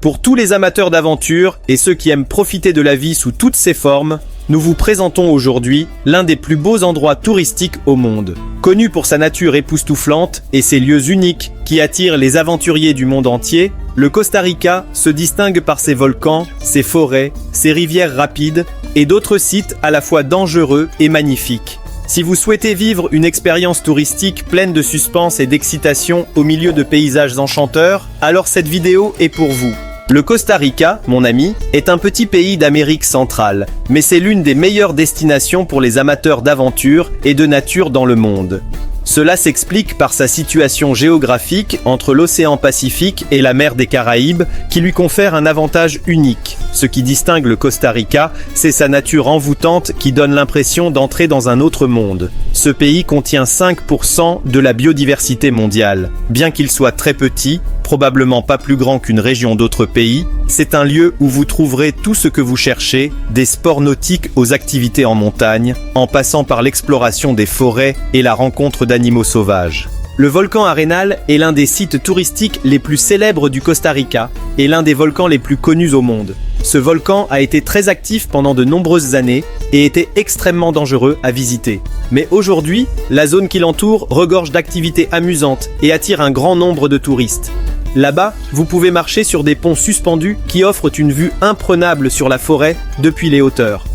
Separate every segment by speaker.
Speaker 1: Pour tous les amateurs d'aventure et ceux qui aiment profiter de la vie sous toutes ses formes, nous vous présentons aujourd'hui l'un des plus beaux endroits touristiques au monde. Connu pour sa nature époustouflante et ses lieux uniques qui attirent les aventuriers du monde entier, le Costa Rica se distingue par ses volcans, ses forêts, ses rivières rapides et d'autres sites à la fois dangereux et magnifiques. Si vous souhaitez vivre une expérience touristique pleine de suspense et d'excitation au milieu de paysages enchanteurs, alors cette vidéo est pour vous. Le Costa Rica, mon ami, est un petit pays d'Amérique centrale, mais c'est l'une des meilleures destinations pour les amateurs d'aventure et de nature dans le monde. Cela s'explique par sa situation géographique entre l'océan Pacifique et la mer des Caraïbes qui lui confère un avantage unique. Ce qui distingue le Costa Rica, c'est sa nature envoûtante qui donne l'impression d'entrer dans un autre monde. Ce pays contient 5% de la biodiversité mondiale. Bien qu'il soit très petit, probablement pas plus grand qu'une région d'autres pays, c'est un lieu où vous trouverez tout ce que vous cherchez, des sports nautiques aux activités en montagne, en passant par l'exploration des forêts et la rencontre d'animaux sauvages. Le volcan Arenal est l'un des sites touristiques les plus célèbres du Costa Rica et l'un des volcans les plus connus au monde. Ce volcan a été très actif pendant de nombreuses années et était extrêmement dangereux à visiter. Mais aujourd'hui, la zone qui l'entoure regorge d'activités amusantes et attire un grand nombre de touristes. Là-bas, vous pouvez marcher sur des ponts suspendus qui offrent une vue imprenable sur la forêt depuis les hauteurs.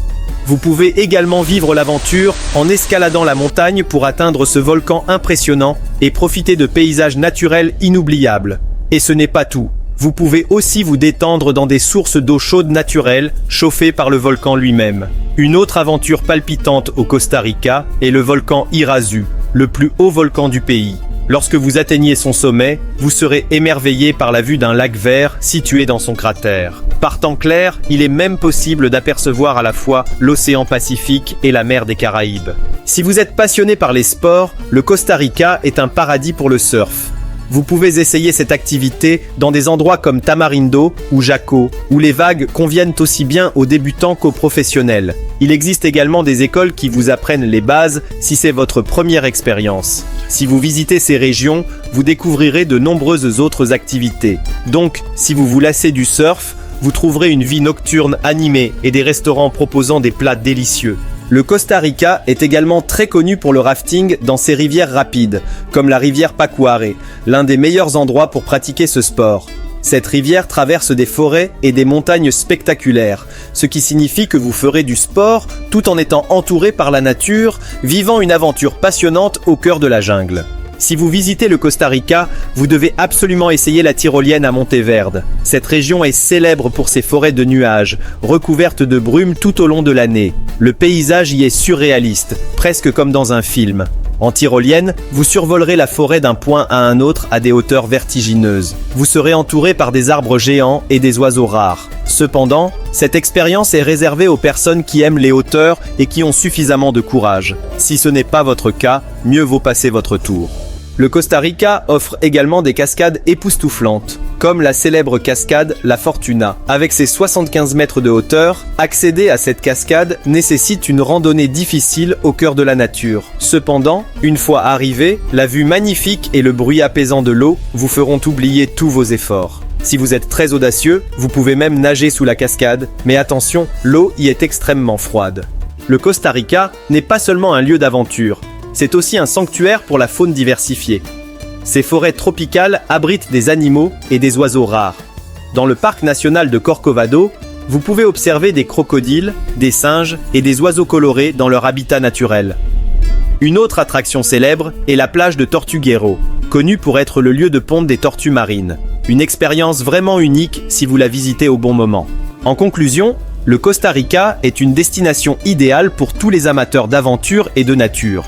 Speaker 1: Vous pouvez également vivre l'aventure en escaladant la montagne pour atteindre ce volcan impressionnant et profiter de paysages naturels inoubliables. Et ce n'est pas tout. Vous pouvez aussi vous détendre dans des sources d'eau chaude naturelles, chauffées par le volcan lui-même. Une autre aventure palpitante au Costa Rica est le volcan Irazu, le plus haut volcan du pays. Lorsque vous atteignez son sommet, vous serez émerveillé par la vue d'un lac vert situé dans son cratère. Par temps clair, il est même possible d'apercevoir à la fois l'océan Pacifique et la mer des Caraïbes. Si vous êtes passionné par les sports, le Costa Rica est un paradis pour le surf. Vous pouvez essayer cette activité dans des endroits comme Tamarindo ou Jaco, où les vagues conviennent aussi bien aux débutants qu'aux professionnels. Il existe également des écoles qui vous apprennent les bases si c'est votre première expérience. Si vous visitez ces régions, vous découvrirez de nombreuses autres activités. Donc, si vous vous lassez du surf, vous trouverez une vie nocturne animée et des restaurants proposant des plats délicieux. Le Costa Rica est également très connu pour le rafting dans ses rivières rapides, comme la rivière Pacuare, l'un des meilleurs endroits pour pratiquer ce sport. Cette rivière traverse des forêts et des montagnes spectaculaires, ce qui signifie que vous ferez du sport tout en étant entouré par la nature, vivant une aventure passionnante au cœur de la jungle. Si vous visitez le Costa Rica, vous devez absolument essayer la tyrolienne à Monteverde. Cette région est célèbre pour ses forêts de nuages, recouvertes de brume tout au long de l'année. Le paysage y est surréaliste, presque comme dans un film. En tyrolienne, vous survolerez la forêt d'un point à un autre à des hauteurs vertigineuses. Vous serez entouré par des arbres géants et des oiseaux rares. Cependant, cette expérience est réservée aux personnes qui aiment les hauteurs et qui ont suffisamment de courage. Si ce n'est pas votre cas, mieux vaut passer votre tour. Le Costa Rica offre également des cascades époustouflantes, comme la célèbre cascade La Fortuna. Avec ses 75 mètres de hauteur, accéder à cette cascade nécessite une randonnée difficile au cœur de la nature. Cependant, une fois arrivé, la vue magnifique et le bruit apaisant de l'eau vous feront oublier tous vos efforts. Si vous êtes très audacieux, vous pouvez même nager sous la cascade, mais attention, l'eau y est extrêmement froide. Le Costa Rica n'est pas seulement un lieu d'aventure, c'est aussi un sanctuaire pour la faune diversifiée. Ces forêts tropicales abritent des animaux et des oiseaux rares. Dans le parc national de Corcovado, vous pouvez observer des crocodiles, des singes et des oiseaux colorés dans leur habitat naturel. Une autre attraction célèbre est la plage de Tortuguero, connue pour être le lieu de ponte des tortues marines. Une expérience vraiment unique si vous la visitez au bon moment. En conclusion, le Costa Rica est une destination idéale pour tous les amateurs d'aventure et de nature.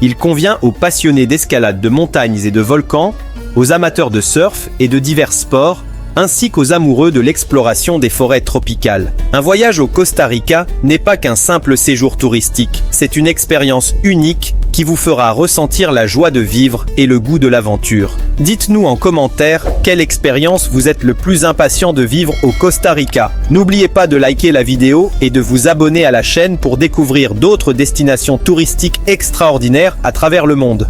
Speaker 1: Il convient aux passionnés d'escalade de montagnes et de volcans, aux amateurs de surf et de divers sports, ainsi qu'aux amoureux de l'exploration des forêts tropicales. Un voyage au Costa Rica n'est pas qu'un simple séjour touristique, c'est une expérience unique qui vous fera ressentir la joie de vivre et le goût de l'aventure. Dites-nous en commentaire quelle expérience vous êtes le plus impatient de vivre au Costa Rica. N'oubliez pas de liker la vidéo et de vous abonner à la chaîne pour découvrir d'autres destinations touristiques extraordinaires à travers le monde.